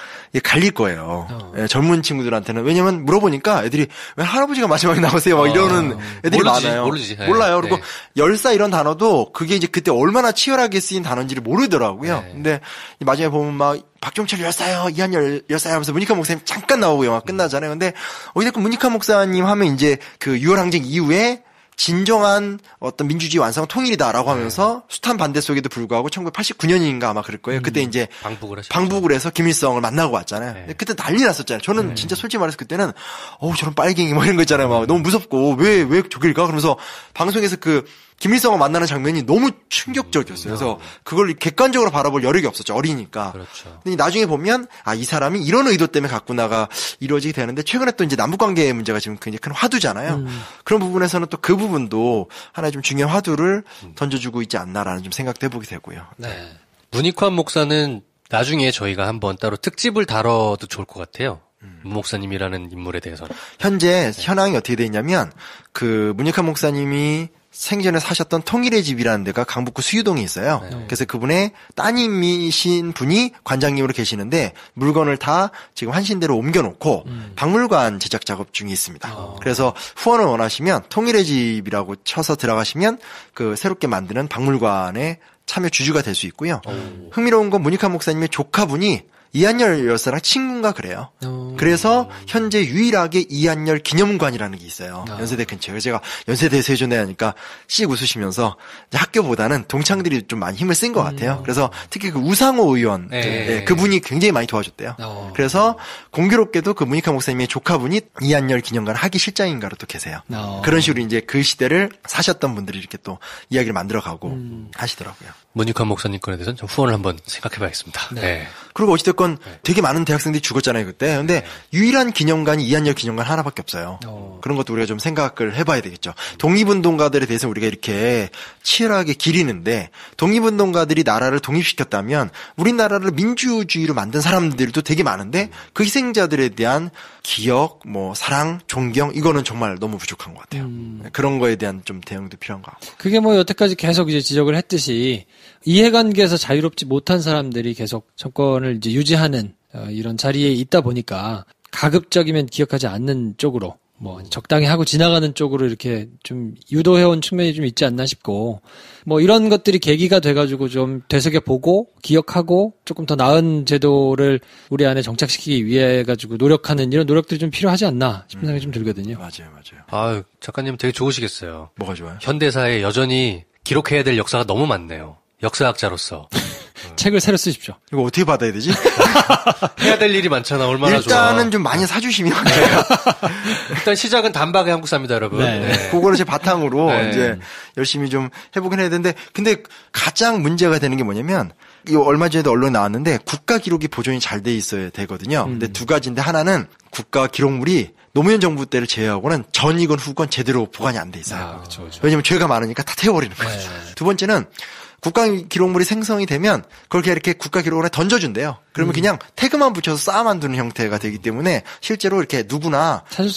갈릴 거예요. 젊은 친구들한테는. 왜냐면 물어보니까 애들이 왜 할아버지가 마지막에 나오세요? 막 이러는 애들이 많아요. 몰라요. 그리고 열사 이런 단어도 그게 이제 그때 얼마나 치열하게 쓰인 단어인지를 모르더라고요. 근데 마지막에 보면 막 박종철 열사요, 이한열 열사요 하면서 문익환 목사님 잠깐 나오고 영화 끝나잖아요. 근데 어쨌든 문익환 목사님 하면 이제 그 6월 항쟁 이후에 진정한 어떤 민주주의 완성 통일이다라고 하면서 숱한 반대 속에도 불구하고 1989년인가 아마 그럴 거예요. 그때 이제 방북을 해서 김일성을 만나고 왔잖아요. 근데 그때 난리 났었잖아요. 저는 진짜 솔직히 말해서 그때는 저런 빨갱이 뭐 이런 거 있잖아요. 막 너무 무섭고 왜 저길 가? 그러면서 방송에서 그 김일성과 만나는 장면이 너무 충격적이었어요. 그래서 그걸 객관적으로 바라볼 여력이 없었죠. 어리니까. 그렇죠. 근데 나중에 보면 이 사람이 이런 의도 때문에 갔구나가 이루어지게 되는데 최근에 또 이제 남북관계 문제가 지금 굉장히 큰 화두잖아요. 그런 부분에서는 또 그 부분도 하나의 좀 중요한 화두를 던져주고 있지 않나라는 좀 생각도 해보게 되고요. 네. 문익환 목사는 나중에 저희가 한번 따로 특집을 다뤄도 좋을 것 같아요. 문 목사님이라는 인물에 대해서는. 현재 현황이 어떻게 돼 있냐면 그 문익환 목사님이 생전에 사셨던 통일의 집이라는 데가 강북구 수유동에 있어요. 그래서 그분의 따님이신 분이 관장님으로 계시는데 물건을 다 지금 한신대로 옮겨놓고 박물관 제작 작업 중에 있습니다. 그래서 후원을 원하시면 통일의 집이라고 쳐서 들어가시면 그 새롭게 만드는 박물관에 참여 주주가 될 수 있고요. 흥미로운 건 문익환 목사님의 조카분이 이한열 열사랑 친구인가 그래요. 그래서 현재 유일하게 이한열 기념관이라는 게 있어요. 연세대 근처에. 그래서 제가 연세대 세존에 하니까 씩 웃으시면서 학교보다는 동창들이 좀 많이 힘을 쓴 것 같아요. 그래서 특히 그 우상호 의원 그분이 굉장히 많이 도와줬대요. 그래서 공교롭게도 그 문익환 목사님의 조카분이 이한열 기념관 학위 실장인가로 또 계세요. 그런 식으로 이제 그 시대를 사셨던 분들이 이렇게 또 이야기를 만들어가고 하시더라고요. 문익환 목사님 건에 대해서는 좀 후원을 한번 생각해봐야겠습니다. 네. 그리고 어찌됐건 되게 많은 대학생들이 죽었잖아요 그때. 근데 유일한 기념관이 이한열 기념관 하나밖에 없어요. 그런 것도 우리가 좀 생각을 해봐야 되겠죠. 독립운동가들에 대해서 우리가 이렇게 치열하게 기리는데 독립운동가들이 나라를 독립시켰다면 우리나라를 민주주의로 만든 사람들도 되게 많은데 그 희생자들에 대한 기억, 사랑, 존경 이거는 정말 너무 부족한 것 같아요. 그런 거에 대한 좀 대응도 필요한 것 같고. 그게 여태까지 계속 이제 지적을 했듯이 이해관계에서 자유롭지 못한 사람들이 계속 정권을 이제 유지하는 이런 자리에 있다 보니까 가급적이면 기억하지 않는 쪽으로 적당히 하고 지나가는 쪽으로 이렇게 좀 유도해온 측면이 좀 있지 않나 싶고 이런 것들이 계기가 돼가지고 좀 되새겨보고 기억하고 조금 더 나은 제도를 우리 안에 정착시키기 위해 가지고 노력하는 이런 노력들이 좀 필요하지 않나 싶은 생각이 좀 들거든요. 맞아요. 작가님 되게 좋으시겠어요. 뭐가 좋아요? 현대사에 여전히 기록해야 될 역사가 너무 많네요. 역사학자로서. 책을 새로 쓰십시오. 이거 어떻게 받아야 되지? 해야 될 일이 많잖아. 얼마나 좋아. 일단은 좀 많이 사주시면. 일단 시작은 단박에 한국사입니다, 여러분. 네. 그거를 제 바탕으로 이제 열심히 좀 해보긴 해야 되는데, 근데 가장 문제가 되는 게 뭐냐면, 이거 얼마 전에도 언론에 나왔는데, 국가 기록이 보존이 잘 돼 있어야 되거든요. 근데 두 가지인데, 하나는 국가 기록물이 노무현 정부 때를 제외하고는 전이건 후건 제대로 보관이 안 돼 있어요. 그쵸. 왜냐면 죄가 많으니까 다 태워버리는 거죠. 두 번째는, 국가 기록물이 생성이 되면 그걸 그냥 이렇게 국가 기록원에 던져준대요. 그러면 그냥 태그만 붙여서 쌓아만 두는 형태가 되기 때문에 실제로 이렇게 누구나 찾을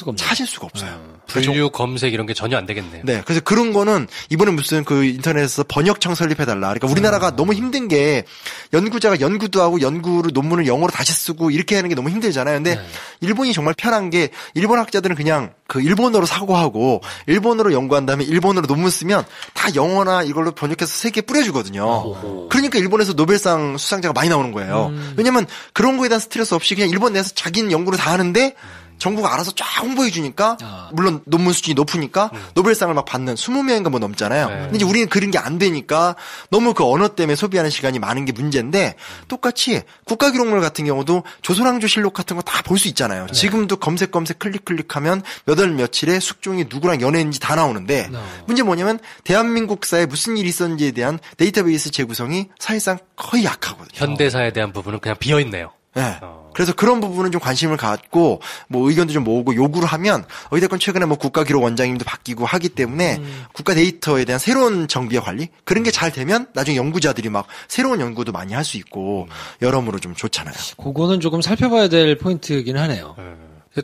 수가 없어요. 분류 검색 이런 게 전혀 안 되겠네요. 네. 그래서 그런 거는 이번에 무슨 그 인터넷에서 번역청 설립해달라. 그러니까 우리나라가 너무 힘든 게 연구자가 연구도 하고 연구를 논문을 영어로 다시 쓰고 이렇게 하는 게 너무 힘들잖아요. 근데 일본이 정말 편한 게 일본 학자들은 그냥 그 일본어로 사고하고 일본어로 연구한 다음에 일본어로 논문 쓰면 다 영어나 이걸로 번역해서 세계에 뿌려주거든요. 그러니까 일본에서 노벨상 수상자가 많이 나오는 거예요. 왜냐면 그런 거에 대한 스트레스 없이 그냥 일본 내에서 자기는 연구를 다 하는데 정부가 알아서 쫙 홍보해 주니까 물론 논문 수준이 높으니까 노벨상을 막 받는 20명인가 넘잖아요. 근데 이제 우리는 그런 게 안 되니까 너무 그 언어 때문에 소비하는 시간이 많은 게 문제인데 똑같이 국가기록물 같은 경우도 조선왕조실록 같은 거 다 볼 수 있잖아요. 지금도 검색 클릭하면 몇 월 며칠에 숙종이 누구랑 연애했는지 다 나오는데 문제 뭐냐면 대한민국사에 무슨 일이 있었는지에 대한 데이터베이스 재구성이 사실상 거의 약하거든요. 현대사에 대한 부분은 그냥 비어있네요. 네. 그래서 그런 부분은 좀 관심을 갖고 의견도 좀 모으고 요구를 하면 어찌됐건 최근에 국가기록원장님도 바뀌고 하기 때문에 국가 데이터에 대한 새로운 정비와 관리 그런 게 잘 되면 나중에 연구자들이 막 새로운 연구도 많이 할 수 있고 여러모로 좀 좋잖아요. 그거는 조금 살펴봐야 될 포인트이긴 하네요.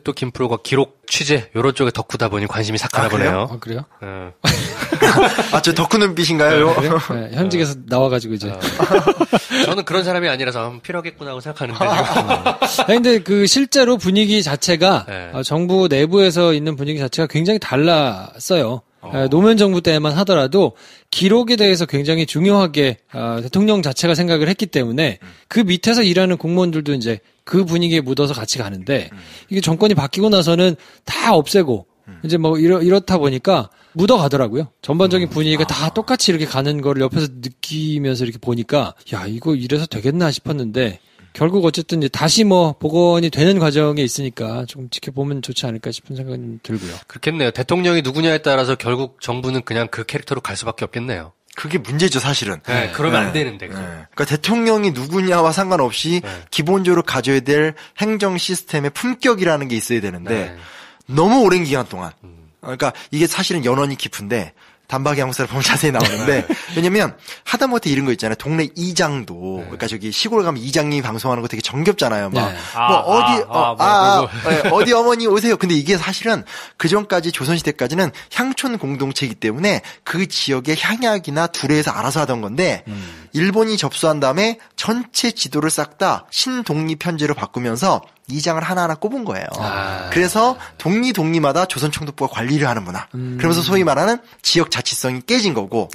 또 김프로가 기록 취재 이런 쪽에 덕후다 보니 관심이 싹 가나 보네요. 그래요? 저 덕후 눈빛인가요? 네, 현직에서 나와가지고 이제. 저는 그런 사람이 아니라서 필요하겠구나 하고 생각하는데. 근데 그 실제로 분위기 자체가 정부 내부에서 있는 분위기 자체가 굉장히 달랐어요. 노무현 정부 때만 하더라도 기록에 대해서 굉장히 중요하게 대통령 자체가 생각을 했기 때문에 그 밑에서 일하는 공무원들도 이제 그 분위기에 묻어서 같이 가는데 이게 정권이 바뀌고 나서는 다 없애고 이제 이렇다 보니까 묻어가더라고요. 전반적인 분위기가 다 똑같이 이렇게 가는 거를 옆에서 느끼면서 이렇게 보니까 야 이거 이래서 되겠나 싶었는데 결국 어쨌든 이제 다시 뭐 복원이 되는 과정에 있으니까 좀 지켜보면 좋지 않을까 싶은 생각이 들고요. 그렇겠네요. 대통령이 누구냐에 따라서 결국 정부는 그냥 그 캐릭터로 갈 수밖에 없겠네요. 그게 문제죠, 사실은. 네, 그러면 안 되는데. 그러니까 대통령이 누구냐와 상관없이 기본적으로 가져야 될 행정 시스템의 품격이라는 게 있어야 되는데 너무 오랜 기간 동안. 그러니까 이게 사실은 연원이 깊은데 단박에 형사를 보면 자세히 나오는데 왜냐면 하다못해 이런 거 있잖아요. 동네 이장도 그러니까 저기 시골 가면 이장님이 방송하는 거 되게 정겹잖아요. 막 어디 어머니 오세요. 근데 이게 사실은 그 전까지 조선시대까지는 향촌 공동체이기 때문에 그 지역의 향약이나 두레에서 알아서 하던 건데 일본이 접수한 다음에 전체 지도를 싹 다 신독립 현재로 바꾸면서 이장을 하나하나 꼽은 거예요. 그래서 동리마다 조선총독부가 관리를 하는구나. 그러면서 소위 말하는 지역 자치성이 깨진 거고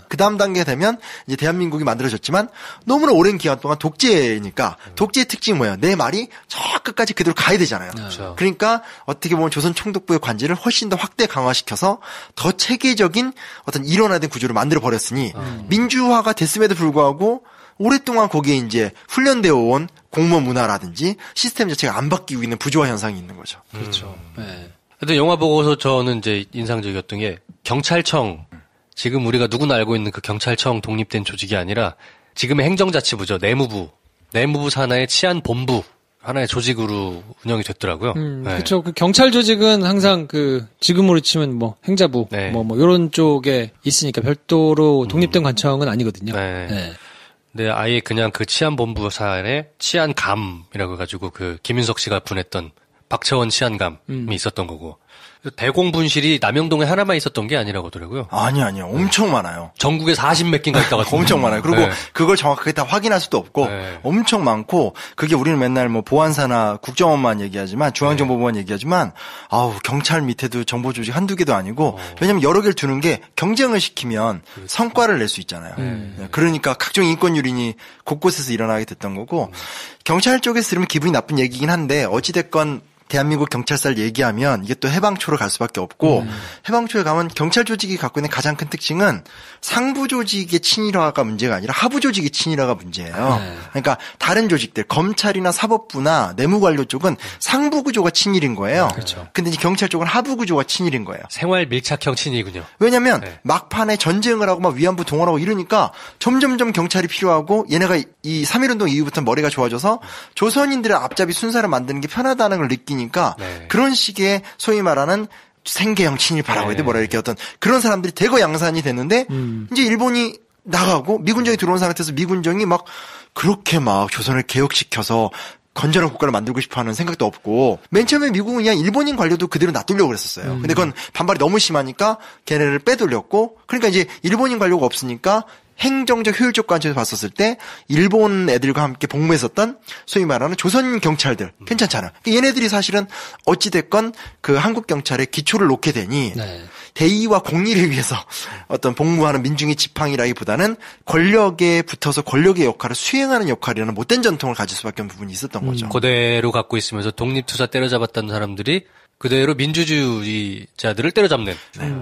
그 다음 단계 되면 이제 대한민국이 만들어졌지만 너무나 오랜 기간 동안 독재니까 독재의 특징이 뭐예요? 내 말이 저 끝까지 그대로 가야 되잖아요. 그러니까 어떻게 보면 조선총독부의 관제를 훨씬 더 확대 강화시켜서 더 체계적인 어떤 일원화된 구조를 만들어 버렸으니 민주화가 됐음에도 불구하고 오랫동안 거기에 이제 훈련되어 온 공무원 문화라든지 시스템 자체가 안 바뀌고 있는 부조화 현상이 있는 거죠. 그렇죠. 네. 근데 영화 보고서 저는 이제 인상적이었던 게 경찰청, 지금 우리가 누구나 알고 있는 그 경찰청 독립된 조직이 아니라 지금의 행정자치부죠. 내무부 산하의 치안본부 하나의 조직으로 운영이 됐더라고요. 네. 그렇죠. 그 경찰 조직은 항상 그 지금으로 치면 뭐 행자부 뭐 이런 쪽에 있으니까 별도로 독립된 관청은 아니거든요. 네. 네, 아예 그냥 그 치안본부 산에 치안감이라고 해가지고 그 김윤석 씨가 보냈던 박채원 치안감이 있었던 거고. 대공분실이 남영동에 하나만 있었던 게 아니라고 하더라고요. 아니요. 엄청 많아요. 전국에 40몇 개인가 있다가 엄청 많아요. 그리고 그걸 정확하게 다 확인할 수도 없고 엄청 많고 그게 우리는 맨날 뭐 보안사나 국정원만 얘기하지만 중앙정보부만 얘기하지만 경찰 밑에도 정보조직 한두 개도 아니고 왜냐면 여러 개를 두는 게 경쟁을 시키면 성과를 낼 수 있잖아요. 그러니까 각종 인권 유린이 곳곳에서 일어나게 됐던 거고 경찰 쪽에서 들으면 기분이 나쁜 얘기긴 한데 어찌됐건 대한민국 경찰사를 얘기하면 이게 또 해방초로 갈 수밖에 없고 해방초에 가면 경찰 조직이 갖고 있는 가장 큰 특징은 상부 조직의 친일화가 문제가 아니라 하부 조직의 친일화가 문제예요. 그러니까 다른 조직들 검찰이나 사법부나 내무관료 쪽은 상부 구조가 친일인 거예요. 그렇죠. 근데 이제 경찰 쪽은 하부 구조가 친일인 거예요. 생활 밀착형 친일이군요. 왜냐면 막판에 전쟁을 하고 막 위안부 동원하고 이러니까 점점점 경찰이 필요하고 얘네가 이 3.1운동 이후부터 머리가 좋아져서 조선인들의 앞잡이 순사를 만드는 게 편하다는 걸 느끼니까 그런 식의 소위 말하는 생계형 친일파라고 해야 돼 뭐라 이렇게 어떤 그런 사람들이 대거 양산이 됐는데 이제 일본이 나가고 미군정이 들어온 상태에서 미군정이 막 그렇게 막 조선을 개혁시켜서 건전한 국가를 만들고 싶어하는 생각도 없고 맨 처음에 미국은 그냥 일본인 관료도 그대로 놔두려고 그랬었어요. 근데 그건 반발이 너무 심하니까 걔네를 빼돌렸고 그러니까 이제 일본인 관료가 없으니까 행정적 효율적 관점에서 봤었을 때 일본 애들과 함께 복무했었던 소위 말하는 조선 경찰들 괜찮잖아. 얘네들이 사실은 어찌됐건 그 한국 경찰의 기초를 놓게 되니 대의와 공의를 위해서 어떤 복무하는 민중의 지팡이라기보다는 권력에 붙어서 권력의 역할을 수행하는 역할이라는 못된 전통을 가질 수밖에 없는 부분이 있었던 거죠. 그대로 갖고 있으면서 독립투사 때려잡았던 사람들이 그대로 민주주의자들을 때려잡는.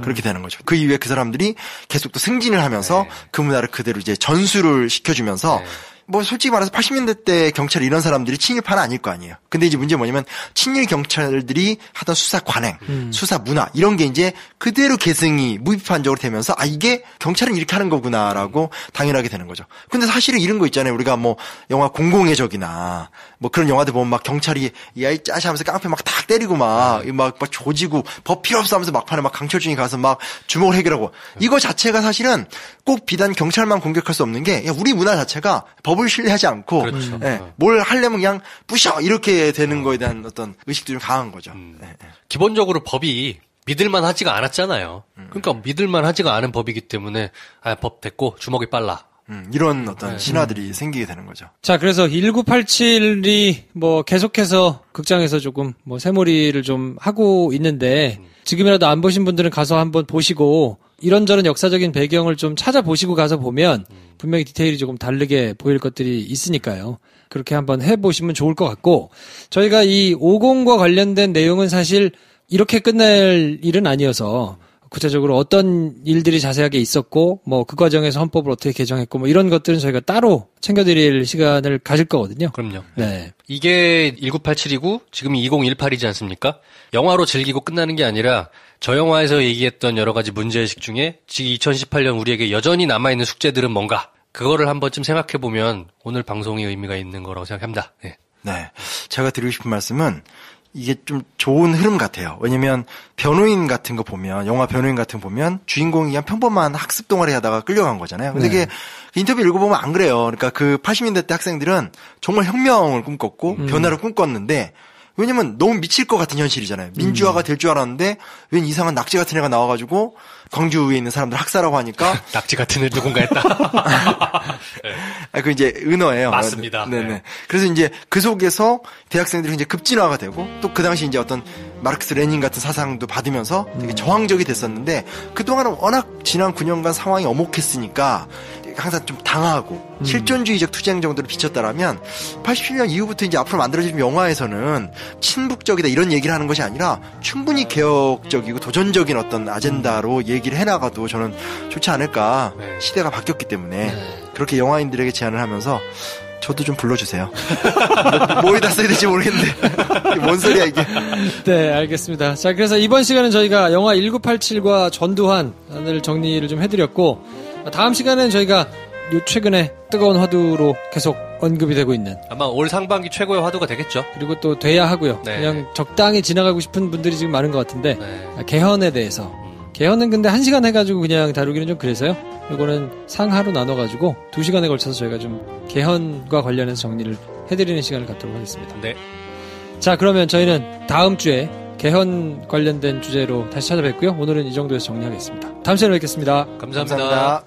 그렇게 되는 거죠. 그 이후에 그 사람들이 계속 또 승진을 하면서 그 문화를 그대로 이제 전수를 시켜주면서 뭐 솔직히 말해서 80년대 때 경찰 이런 사람들이 친일파는 아닐 거 아니에요. 근데 이제 문제는 뭐냐면 친일 경찰들이 하던 수사 관행, 수사 문화 이런 게 이제 그대로 계승이 무비판적으로 되면서 이게 경찰은 이렇게 하는 거구나라고 당연하게 되는 거죠. 근데 사실은 이런 거 있잖아요. 우리가 뭐 영화 공공의 적이나 뭐 그런 영화들 보면 막 경찰이 야이 짜시 하면서 깡패 막 탁 때리고 막 조지고 법 필요 없어 하면서 막판에 막 강철중이 가서 막 주먹을 해결하고 이거 자체가 사실은 꼭 비단 경찰만 공격할 수 없는 게 우리 문화 자체가 법을 신뢰하지 않고 뭘 하려면 그냥 부셔 이렇게 되는 거에 대한 어떤 의식도 좀 강한 거죠. 기본적으로 법이 믿을만 하지가 않았잖아요. 그러니까 믿을만 하지가 않은 법이기 때문에 법 됐고 주먹이 빨라. 이런 어떤 신화들이 생기게 되는 거죠. 자, 그래서 1987이 뭐 계속해서 극장에서 조금 뭐 새몰이를 좀 하고 있는데 지금이라도 안 보신 분들은 가서 한번 보시고 이런저런 역사적인 배경을 좀 찾아보시고 가서 보면 분명히 디테일이 조금 다르게 보일 것들이 있으니까요. 그렇게 한번 해보시면 좋을 것 같고 저희가 이 50과 관련된 내용은 사실 이렇게 끝낼 일은 아니어서 구체적으로 어떤 일들이 자세하게 있었고 뭐 그 과정에서 헌법을 어떻게 개정했고 뭐 이런 것들은 저희가 따로 챙겨드릴 시간을 가질 거거든요. 그럼요. 네. 이게 1987이고 지금이 2018이지 않습니까? 영화로 즐기고 끝나는 게 아니라 저 영화에서 얘기했던 여러 가지 문제의식 중에 2018년 우리에게 여전히 남아있는 숙제들은 뭔가 그거를 한 번쯤 생각해보면 오늘 방송이 의미가 있는 거라고 생각합니다. 네. 네. 제가 드리고 싶은 말씀은 이게 좀 좋은 흐름 같아요. 왜냐면 변호인 같은 거 보면 영화 변호인 같은 거 보면 주인공이 그냥 평범한 학습 동아리 하다가 끌려간 거잖아요. 근데 이게 인터뷰 읽어보면 안 그래요. 그러니까 그 80년대 때 학생들은 정말 혁명을 꿈꿨고 변화를 꿈꿨는데 왜냐면 너무 미칠 것 같은 현실이잖아요. 민주화가 될 줄 알았는데 웬 이상한 낙지 같은 애가 나와가지고 광주에 있는 사람들 학살하고 하니까 낙지 같은 애 누군가 했다. 그 이제 은어예요. 맞습니다. 네네. 네. 그래서 이제 그 속에서 대학생들이 이제 급진화가 되고 또 그 당시 이제 어떤 마르크스 레닌 같은 사상도 받으면서 되게 저항적이 됐었는데 그동안은 워낙 지난 9년간 상황이 엄혹했으니까 항상 좀 당하고 실존주의적 투쟁 정도로 비쳤다라면 87년 이후부터 이제 앞으로 만들어진 영화에서는 친북적이다 이런 얘기를 하는 것이 아니라 충분히 개혁적이고 도전적인 어떤 아젠다로 얘기를 해나가도 저는 좋지 않을까. 시대가 바뀌었기 때문에 그렇게 영화인들에게 제안을 하면서 저도 좀 불러주세요. 뭐에다 써야 될지 모르겠는데 뭔 소리야 이게. 네, 알겠습니다. 자, 그래서 이번 시간은 저희가 영화 1987과 전두환을 정리를 좀 해드렸고 다음 시간은 저희가 요 최근에 뜨거운 화두로 계속 언급이 되고 있는 아마 올 상반기 최고의 화두가 되겠죠. 그리고 또 돼야 하고요. 네. 그냥 적당히 지나가고 싶은 분들이 지금 많은 것 같은데 개헌에 대해서 개헌은 근데 1시간 해가지고 그냥 다루기는 좀 그래서요. 이거는 상하로 나눠가지고 2시간에 걸쳐서 저희가 좀 개헌과 관련해서 정리를 해드리는 시간을 갖도록 하겠습니다. 네. 자, 그러면 저희는 다음 주에 개헌 관련된 주제로 다시 찾아뵙고요. 오늘은 이 정도에서 정리하겠습니다. 다음 시간에 뵙겠습니다. 감사합니다. 감사합니다.